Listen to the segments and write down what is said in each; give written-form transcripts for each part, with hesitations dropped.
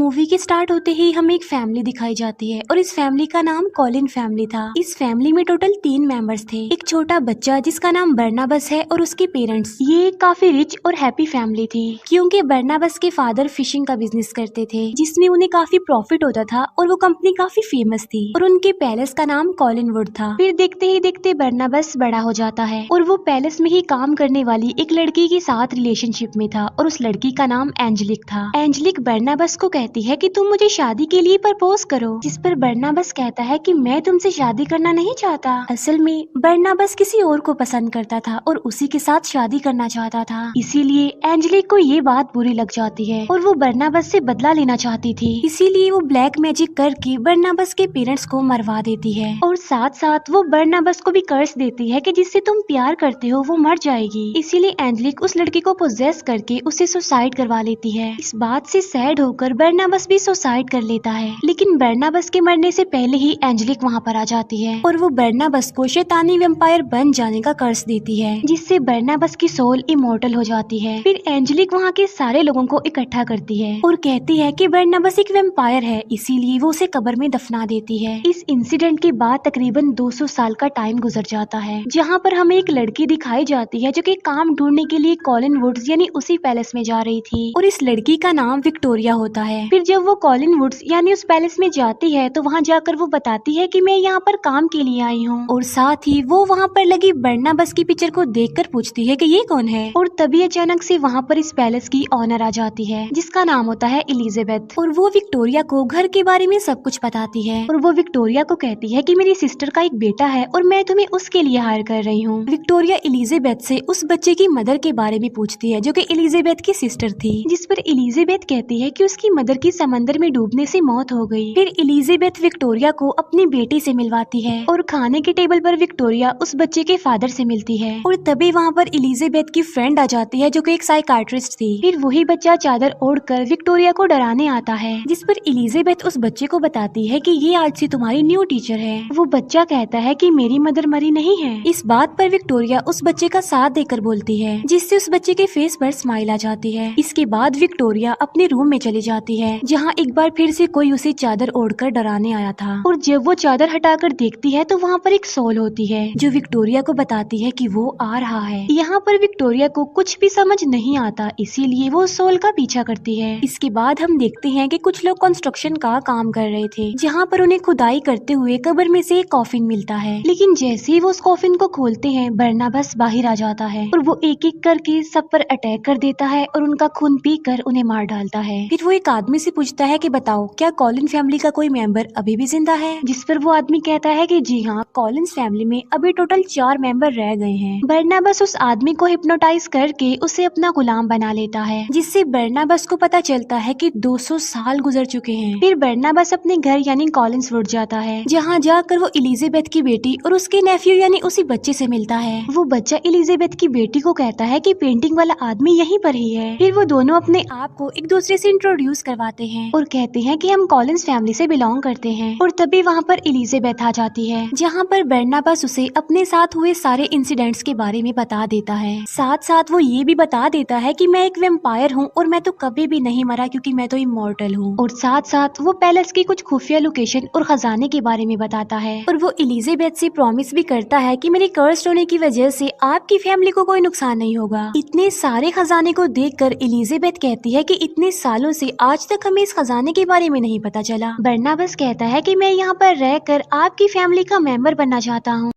Movie के start होते ही हमें एक फैमिली दिखाई जाती है और इस फैमिली का नाम कॉलिन फैमिली था। इस फैमिली में टोटल 3 मेंबर्स थे। एक छोटा बच्चा जिसका नाम बर्नाबस है और उसके पेरेंट्स। ये काफी रिच और हैप्पी फैमिली थी क्योंकि बर्नाबस के फादर फिशिंग का बिजनेस करते थे जिसमें उन्हें काफी प्रॉफिट होता था और वो कंपनी काफी फेमस थी और उनके पैलेस का नाम कॉलिनवुड था। फिर देखते ही देखते बर्नाबस बड़ा हो जाता है और वो पैलेस में ही काम करने वाली एक लड़की के साथ रिलेशनशिप में था और उस लड़की का नाम एंजेलिक था। एंजेलिक बर्नाबस को कहती है कि तुम मुझे शादी के लिए प्रपोज करो, जिस पर बर्नाबस कहता है कि मैं तुमसे शादी करना नहीं चाहता। असल में बर्नाबस किसी और को पसंद करता था और उसी के साथ शादी करना चाहता था, इसीलिए एंजेलिक को ये बात बुरी लग जाती है और वो बर्नाबस से बदला लेना चाहती थी। इसीलिए वो ब्लैक मैजिक करके बर्नाबस के पेरेंट्स को मरवा देती है और साथ साथ वो बर्नाबस को भी कर्स देती है कि जिससे तुम प्यार करते हो वो मर जाएगी। इसीलिए एंजेलिक उस लड़की को पोजेस करके उसे सुसाइड करवा लेती है। इस बात से सैड होकर बर्नाबस भी सुसाइड कर लेता है, लेकिन बर्नाबस के मरने से पहले ही एंजेलिक वहाँ पर आ जाती है और वो बर्नाबस को शैतानी वैम्पायर बन जाने का कर्स देती है जिससे बर्नाबस की सोल इमोर्टल हो जाती है। फिर एंजेलिक वहाँ के सारे लोगों को इकट्ठा करती है और कहती है कि बर्नाबस एक वैम्पायर है, इसीलिए वो उसे कब्र में दफना देती है। इस इंसिडेंट के बाद तकरीबन 200 साल का टाइम गुजर जाता है, जहाँ पर हमें एक लड़की दिखाई जाती है जो कि काम ढूंढने के लिए कॉलिनवुड्स यानी उसी पैलेस में जा रही थी और इस लड़की का नाम विक्टोरिया होता है। फिर जब वो कॉलिनवुड्स यानी उस पैलेस में जाती है तो वहाँ जाकर वो बताती है कि मैं यहाँ पर काम के लिए आई हूँ और साथ ही वो वहाँ पर लगी बर्नाबस की पिक्चर को देखकर पूछती है कि ये कौन है। और तभी अचानक से वहाँ पर इस पैलेस की ऑनर आ जाती है जिसका नाम होता है एलिजाबेथ और वो विक्टोरिया को घर के बारे में सब कुछ बताती है और वो विक्टोरिया को कहती है कि मेरी सिस्टर का एक बेटा है और मैं तुम्हें उसके लिए हायर कर रही हूँ। विक्टोरिया एलिजाबेथ से उस बच्चे की मदर के बारे में पूछती है जो कि एलिजाबेथ की सिस्टर थी, जिस पर एलिजाबेथ कहती है कि उसकी मदर की समंदर में डूबने से मौत हो गई। फिर एलिजाबेथ विक्टोरिया को अपनी बेटी से मिलवाती है और खाने के टेबल पर विक्टोरिया उस बच्चे के फादर से मिलती है और तभी वहाँ पर एलिजाबेथ की फ्रेंड आ जाती है जो कि एक साइकाट्रिस्ट थी। फिर वही बच्चा चादर ओढ़कर विक्टोरिया को डराने आता है, जिस पर एलिजाबेथ उस बच्चे को बताती है कि ये आज से तुम्हारी न्यू टीचर है। वो बच्चा कहता है कि मेरी मदर मरी नहीं है। इस बात पर विक्टोरिया उस बच्चे का साथ देकर बोलती है, जिससे उस बच्चे के फेस पर स्माइल आ जाती है। इसके बाद विक्टोरिया अपने रूम में चली जाती है जहाँ एक बार फिर से कोई उसे चादर ओढ़कर डराने आया था और जब वो चादर हटाकर देखती है तो वहाँ पर एक सोल होती है जो विक्टोरिया को बताती है कि वो आ रहा है। यहाँ पर विक्टोरिया को कुछ भी समझ नहीं आता, इसीलिए वो सोल का पीछा करती है। इसके बाद हम देखते हैं कि कुछ लोग कंस्ट्रक्शन का काम कर रहे थे जहाँ पर उन्हें खुदाई करते हुए कब्र में से एक कॉफिन मिलता है, लेकिन जैसे ही वो उस कॉफिन को खोलते हैं बर्नाबस बाहर आ जाता है और वो एक एक करके सब पर अटैक कर देता है और उनका खून पीकर उन्हें मार डालता है। फिर वो एक आदमी से पूछता है कि बताओ क्या कॉलिन फैमिली का कोई मेंबर अभी भी जिंदा है, जिस पर वो आदमी कहता है कि जी हाँ, कॉलिन्स फैमिली में अभी टोटल 4 मेंबर रह गए हैं। बर्नाबस उस आदमी को हिप्नोटाइज करके उसे अपना गुलाम बना लेता है, जिससे बर्नाबस को पता चलता है कि 200 साल गुजर चुके हैं। फिर बर्नाबस अपने घर यानी कॉलिन्सवुड जाता है, जहाँ जाकर वो एलिजाबेथ की बेटी और उसके नेफ्यू यानी उसी बच्चे से मिलता है। वो बच्चा एलिजाबेथ की बेटी को कहता है कि पेंटिंग वाला आदमी यहीं पर ही है। फिर वो दोनों अपने आप को एक दूसरे से इंट्रोड्यूस करवाते हैं और कहते हैं कि हम कॉलिन्स फैमिली से बिलोंग करते हैं। और तभी वहाँ पर एलिजाबेथ आ जाती है, जहाँ पर बर्नाबस उसे अपने साथ हुए सारे इंसिडेंट्स के बारे में बता देता है। साथ साथ वो ये भी बता देता है कि मैं एक वैम्पायर हूँ और मैं तो कभी भी नहीं मरा क्योंकि मैं तो इमॉर्टल हूँ। और साथ साथ वो पैलेस की कुछ खुफिया लोकेशन और खजाने के बारे में बताता है और वो एलिजाबेथ से प्रॉमिस भी करता है कि मेरे कर्स्ड होने की वजह से आपकी फैमिली को कोई नुकसान नहीं होगा। इतने सारे खजाने को देखकर एलिजाबेथ कहती है कि इतने सालों से आज तक हमें इस खजाने के बारे में नहीं पता चला। बर्नाबस कहता है कि मैं यहाँ पर रहकर आपकी फैमिली का मेंबर बनना चाहता हूँ।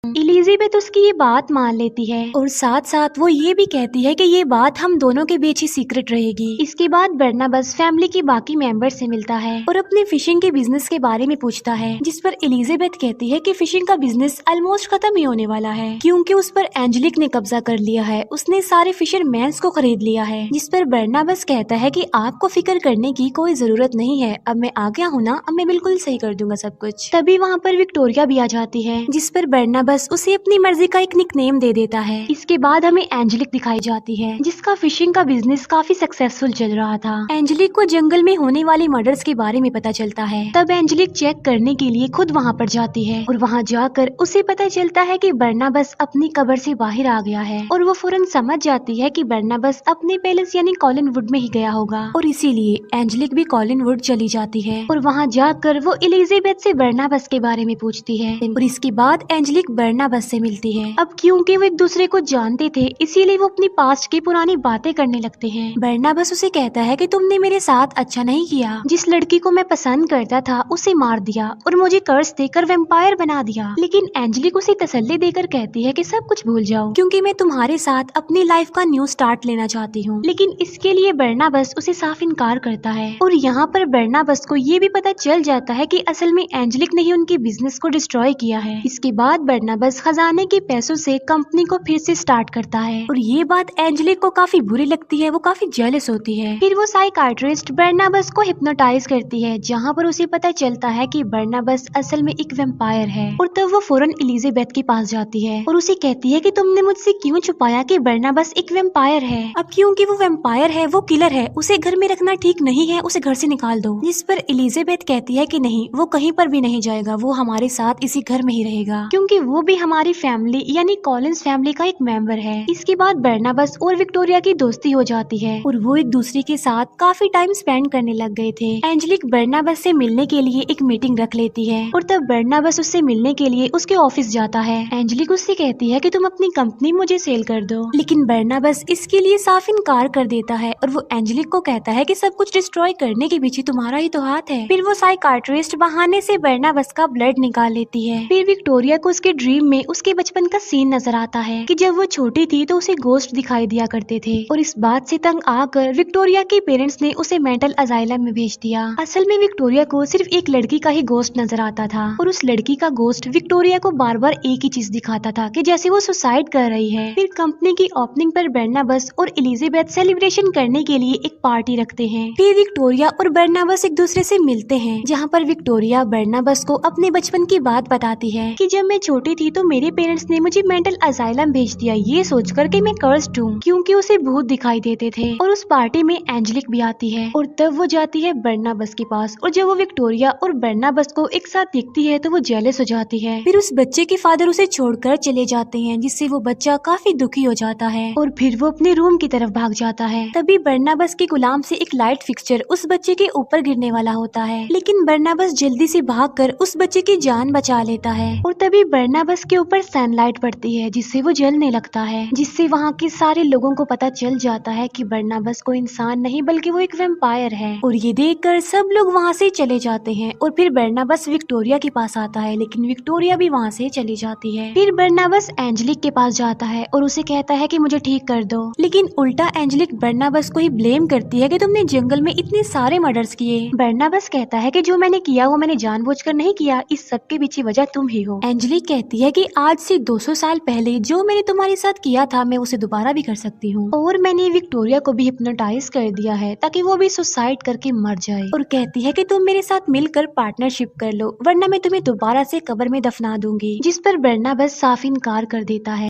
एलिजाबेथ उसकी ये बात मान लेती है और साथ साथ वो ये भी कहती है कि ये बात हम दोनों के बीच ही सीक्रेट रहेगी। इसके बाद बर्नाबस फैमिली की बाकी मेंबर से मिलता है और अपने फिशिंग के बिजनेस के बारे में पूछता है, जिस पर एलिजाबेथ कहती है कि फिशिंग का बिजनेस ऑलमोस्ट खत्म ही होने वाला है क्योंकि उस पर एंजेलिक ने कब्जा कर लिया है। उसने सारे फिशरमैन्स को खरीद लिया है, जिस पर बर्नाबस कहता है कि आपको फिक्र करने की कोई जरूरत नहीं है, अब मैं आ गया हूँ ना, अब मैं बिल्कुल सही कर दूंगा सब कुछ। तभी वहाँ पर विक्टोरिया भी आ जाती है, जिस पर बर्नाबस बस उसे अपनी मर्जी का एक निकनेम दे देता है। इसके बाद हमें एंजेलिक दिखाई जाती है, जिसका फिशिंग का बिजनेस काफी सक्सेसफुल चल रहा था। एंजेलिक को जंगल में होने वाली मर्डर्स के बारे में पता चलता है। तब एंजेलिक चेक करने के लिए खुद वहाँ पर जाती है और वहाँ जाकर उसे पता चलता है कि बर्नाबस अपनी कब्र से बाहर आ गया है और वो फौरन समझ जाती है कि बर्नाबस अपने पैलेस यानी कॉलिनवुड में ही गया होगा और इसीलिए एंजेलिक भी कॉलिनवुड चली जाती है और वहाँ जाकर वो एलिजाबेथ से बर्नाबस के बारे में पूछती है और इसके बाद एंजेलिक बर्नाबस से मिलती है। अब क्योंकि वो एक दूसरे को जानते थे इसीलिए वो अपनी पास्ट की पुरानी बातें करने लगते हैं। बर्नाबस उसे कहता है कि तुमने मेरे साथ अच्छा नहीं किया, जिस लड़की को मैं पसंद करता था उसे मार दिया और मुझे कर्ज देकर वेम्पायर बना दिया। लेकिन एंजेलिक उसे तसल्ली देकर कहती है कि सब कुछ भूल जाओ क्योंकि मैं तुम्हारे साथ अपनी लाइफ का न्यू स्टार्ट लेना चाहती हूँ। लेकिन इसके लिए बर्नाबस उसे साफ इनकार करता है और यहाँ पर बर्नाबस को ये भी पता चल जाता है कि असल में एंजेलिक ने ही उनके बिजनेस को डिस्ट्रॉय किया है। इसके बाद बर्नाबस खजाने के पैसों से कंपनी को फिर से स्टार्ट करता है और ये बात एंजेलिक को काफी बुरी लगती है, वो काफी जेलस होती है। फिर वो साइकाइट्रिस्ट बर्नाबस को हिप्नोटाइज करती है, जहाँ पर उसे पता चलता है कि बर्नाबस असल में एक वेम्पायर है और तब वो फौरन एलिजाबेथ के पास जाती है और उसे कहती है कि तुमने मुझसे क्यों छुपाया कि बर्नाबस एक वेम्पायर है। अब क्योंकि वो वेम्पायर है, वो किलर है, उसे घर में रखना ठीक नहीं है, उसे घर से निकाल दो। जिस पर एलिजाबेथ कहती है कि नहीं, वो कहीं पर भी नहीं जाएगा, वो हमारे साथ इसी घर में ही रहेगा क्योंकि वो भी हमारी फैमिली यानी कॉलिंस फैमिली का एक मेंबर है। इसके बाद बर्नाबस और विक्टोरिया की दोस्ती हो जाती है और वो एक दूसरे के साथ काफी टाइम स्पेंड करने लग गए थे। एंजेलिक बर्नाबस से मिलने के लिए एक मीटिंग रख लेती है और तब बर्नाबस उससे मिलने के लिए उसके ऑफिस जाता है। एंजेलिक उससे कहती है कि तुम अपनी कंपनी मुझे सेल कर दो, लेकिन बर्नाबस इसके लिए साफ इनकार कर देता है और वो एंजेलिक को कहता है कि सब कुछ डिस्ट्रॉय करने के पीछे तुम्हारा ही तो हाथ है। फिर वो साइकाइट्रिस्ट बहाने से बर्नाबस का ब्लड निकाल लेती है। फिर विक्टोरिया को उसके ड्रीम में उसके बचपन का सीन नजर आता है कि जब वो छोटी थी तो उसे गोश्त दिखाई दिया करते थे और इस बात से तंग आकर विक्टोरिया के पेरेंट्स ने उसे मेंटल अजाइलम में भेज दिया। असल में विक्टोरिया को सिर्फ एक लड़की का ही गोश्त नजर आता था और उस लड़की का गोश्त विक्टोरिया को बार बार एक ही चीज दिखाता था कि जैसे वो सुसाइड कर रही है। फिर कंपनी की ओपनिंग पर बर्नाबस और एलिजाबेथ सेलिब्रेशन करने के लिए एक पार्टी रखते हैं। फिर विक्टोरिया और बर्नाबस एक दूसरे से मिलते हैं, जहाँ पर विक्टोरिया बर्नाबस को अपने बचपन की बात बताती है कि जब मैं छोटी थी तो मेरे पेरेंट्स ने मुझे मेंटल असाइलम भेज दिया, ये सोचकर कि मैं कर्स्ड हूँ क्योंकि उसे भूत दिखाई देते थे। और उस पार्टी में एंजेलिक भी आती है और तब वो जाती है बर्नाबस के पास और जब वो विक्टोरिया और बर्नाबस को एक साथ देखती है तो वो जेलस हो जाती है। फिर उस बच्चे के फादर उसे छोड़कर चले जाते हैं, जिससे वो बच्चा काफी दुखी हो जाता है और फिर वो अपने रूम की तरफ भाग जाता है। तभी बर्नाबस के गुलाम से एक लाइट फिक्सचर उस बच्चे के ऊपर गिरने वाला होता है, लेकिन बर्नाबस जल्दी से भागकर उस बच्चे की जान बचा लेता है और तभी बर्नाबस के ऊपर सनलाइट पड़ती है जिससे वो जलने लगता है, जिससे वहाँ के सारे लोगों को पता चल जाता है कि बर्नाबस कोई इंसान नहीं बल्कि वो एक वेम्पायर है। और ये देखकर सब लोग वहाँ से चले जाते हैं और फिर बर्नाबस विक्टोरिया के पास आता है, लेकिन विक्टोरिया भी वहाँ से चली जाती है। फिर बर्नाबस एंजेलिक के पास जाता है और उसे कहता है कि मुझे ठीक कर दो, लेकिन उल्टा एंजेलिक बर्नाबस को ही ब्लेम करती है कि तुमने जंगल में इतने सारे मर्डर्स किए। बर्नाबस कहता है कि जो मैंने किया वो मैंने जानबूझकर नहीं किया, इस सब के पीछे वजह तुम ही हो। एंजेलिक कहती है कि आज से 200 साल पहले जो मैंने तुम्हारे साथ किया था मैं उसे दोबारा भी कर सकती हूँ और मैंने विक्टोरिया को भी हिप्नोटाइज कर दिया है ताकि वो भी सुसाइड करके मर जाए। और कहती है कि तुम मेरे साथ मिलकर पार्टनरशिप कर लो वरना मैं तुम्हें दोबारा से कब्र में दफना दूंगी, जिस पर बर्नाबस साफ इनकार कर देता है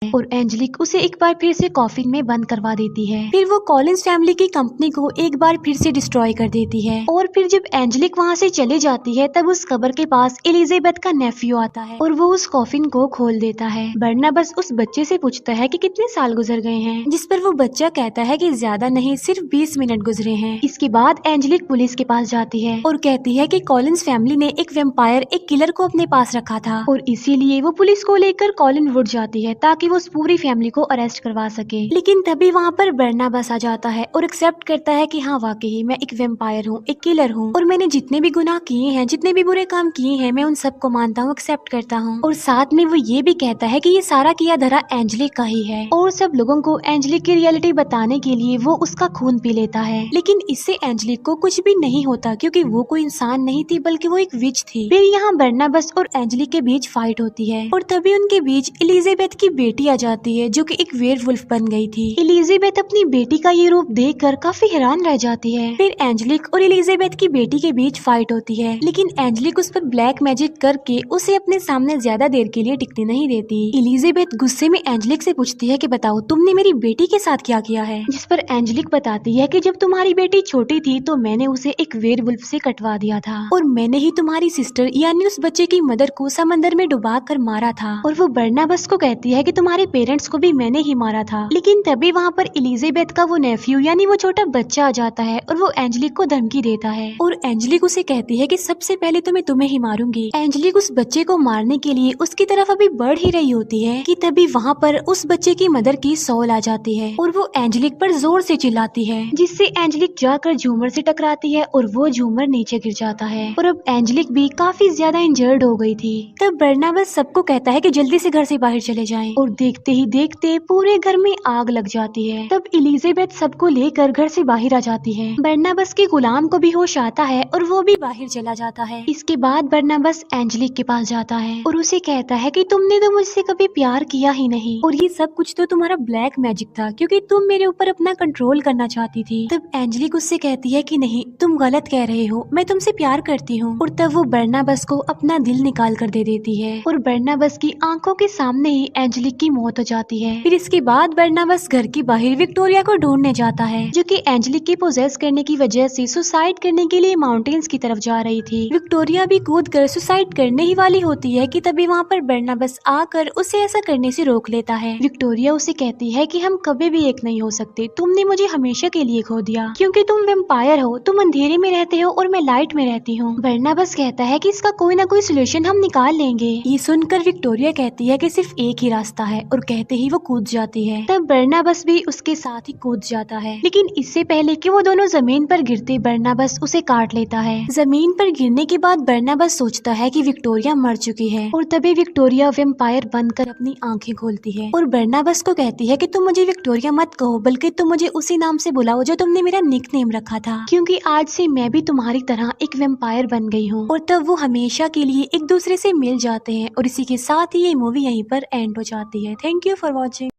और एंजेलिक उसे एक बार फिर से कॉफिन में बंद करवा देती है। फिर वो कॉलिंस फैमिली की कंपनी को एक बार फिर से डिस्ट्रॉय कर देती है और फिर जब एंजेलिक वहाँ से चले जाती है तब उस कब्र के पास एलिजाबेथ का नेफ्यू आता है और वो उस कॉफिन को खोल देता है। बर्नाबस उस बच्चे से पूछता है कि कितने साल गुजर गए हैं, जिस पर वो बच्चा कहता है कि ज्यादा नहीं, सिर्फ 20 मिनट गुजरे हैं। इसके बाद एंजेलिक पुलिस के पास जाती है और कहती है कि कॉलिंस फैमिली ने एक वेम्पायर, एक किलर को अपने पास रखा था और इसीलिए वो पुलिस को लेकर कॉलिनवुड जाती है ताकि वो उस पूरी फैमिली को अरेस्ट करवा सके। लेकिन तभी वहाँ पर बर्नाबस आ जाता है और एक्सेप्ट करता है कि हाँ वाकई मैं एक वेम्पायर हूँ, एक किलर हूँ और मैंने जितने भी गुनाह किए हैं, जितने भी बुरे काम किए हैं, मैं उन सबको मानता हूँ, एक्सेप्ट करता हूँ। और साथ में वो ये भी कहता है कि ये सारा किया धरा एंजेलिक का ही है और सब लोगों को एंजेलिक की रियलिटी बताने के लिए वो उसका खून पी लेता है। लेकिन इससे एंजेलिक को कुछ भी नहीं होता क्योंकि वो कोई इंसान नहीं थी बल्कि वो एक विच थी। फिर यहाँ बर्नाबस और एंजेलिक के बीच फाइट होती है और तभी उनके बीच एलिजाबेथ की बेटी आ जाती है जो कि एक वेयरवुल्फ बन गई थी। एलिजाबेथ अपनी बेटी का ये रूप देखकर काफी हैरान रह जाती है। फिर एंजेलिक और एलिजाबेथ की बेटी के बीच फाइट होती है, लेकिन एंजेलिक उस पर ब्लैक मैजिक करके उसे अपने सामने ज्यादा देर के लिए टिकने नहीं देती। एलिजाबेथ गुस्से में एंजेलिक से पूछती है कि बताओ तुमने मेरी बेटी के साथ क्या किया है, जिस पर एंजेलिक बताती है कि जब तुम्हारी बेटी छोटी थी तो मैंने उसे एक वेयरवुल्फ से कटवा दिया था और मैंने ही तुम्हारी सिस्टर यानी उस बच्चे की मदर को समंदर में डुबा कर मारा था। और वो बर्नाबस को कहती है कि तुम्हारे पेरेंट्स को भी मैंने ही मारा था। लेकिन तभी वहाँ पर एलिजाबेथ का वो नेफ्यू यानी वो छोटा बच्चा आ जाता है और वो एंजेलिक को धमकी देता है और एंजेलिक उसे कहती है कि सबसे पहले तो मैं तुम्हें ही मारूंगी। एंजेलिक उस बच्चे को मारने के लिए उसकी तरफ अभी बढ़ ही रही होती है कि तभी वहाँ पर उस बच्चे की मदर की सॉल आ जाती है और वो एंजेलिक पर जोर से चिल्लाती है, जिससे एंजेलिक जाकर झूमर से टकराती है और वो झूमर नीचे गिर जाता है और अब एंजेलिक भी काफी ज्यादा इंजर्ड हो गई थी। तब बर्नाबस सबको कहता है कि जल्दी से घर से बाहर चले जाएं और देखते ही देखते पूरे घर में आग लग जाती है। तब एलिजाबेथ सबको लेकर घर से बाहर आ जाती है। बर्नाबस के गुलाम को भी होश आता है और वो भी बाहर चला जाता है। इसके बाद बर्नाबस एंजेलिक के पास जाता है और उसे कहता है कि तुमने तो मुझसे कभी प्यार किया ही नहीं और ये सब कुछ तो तुम्हारा ब्लैक मैजिक था क्योंकि तुम मेरे ऊपर अपना कंट्रोल करना चाहती थी। तब एंजेलिक उससे कहती है कि नहीं तुम गलत कह रहे हो, मैं तुमसे प्यार करती हूँ। और तब वो बर्नाबस को अपना दिल निकाल कर दे देती है और बर्नाबस की आंखों के सामने ही एंजेलिक की मौत हो जाती है। फिर इसके बाद बर्नाबस घर के बाहर विक्टोरिया को ढूंढने जाता है जो कि एंजेलिक के पोजेस करने की वजह से सुसाइड करने के लिए माउंटेन्स की तरफ जा रही थी। विक्टोरिया भी कूद कर सुसाइड करने ही वाली होती है कि तभी वहाँ पर बर्नाबस आकर उसे ऐसा करने से रोक लेता है। विक्टोरिया उसे कहती है कि हम कभी भी एक नहीं हो सकते, तुमने मुझे हमेशा के लिए खो दिया क्योंकि तुम वेम्पायर हो, तुम अंधेरे में रहते हो और मैं लाइट में रहती हूँ। बर्नाबस कहता है कि इसका कोई ना कोई सोल्यूशन हम निकाल लेंगे। ये सुनकर विक्टोरिया कहती है कि सिर्फ एक ही रास्ता है और कहते ही वो कूद जाती है। तब बर्नाबस भी उसके साथ ही कूद जाता है, लेकिन इससे पहले कि वो दोनों जमीन पर गिरते बर्नाबस उसे काट लेता है। जमीन पर गिरने के बाद बर्नाबस सोचता है कि विक्टोरिया मर चुकी है और तभी विक्टोरिया वेम्पायर बनकर अपनी आंखें खोलती है और बर्नाबस को कहती है कि तुम मुझे विक्टोरिया मत कहो बल्कि तुम मुझे उसी नाम से बुलाओ जो तुमने मेरा निकनेम रखा था, क्योंकि आज से मैं भी तुम्हारी तरह एक वेम्पायर बन गई हूँ। और तब वो हमेशा के लिए एक दूसरे से मिल जाते हैं और इसी के साथ ही ये मूवी यहीं पर एंड हो जाती है। Thank you for watching.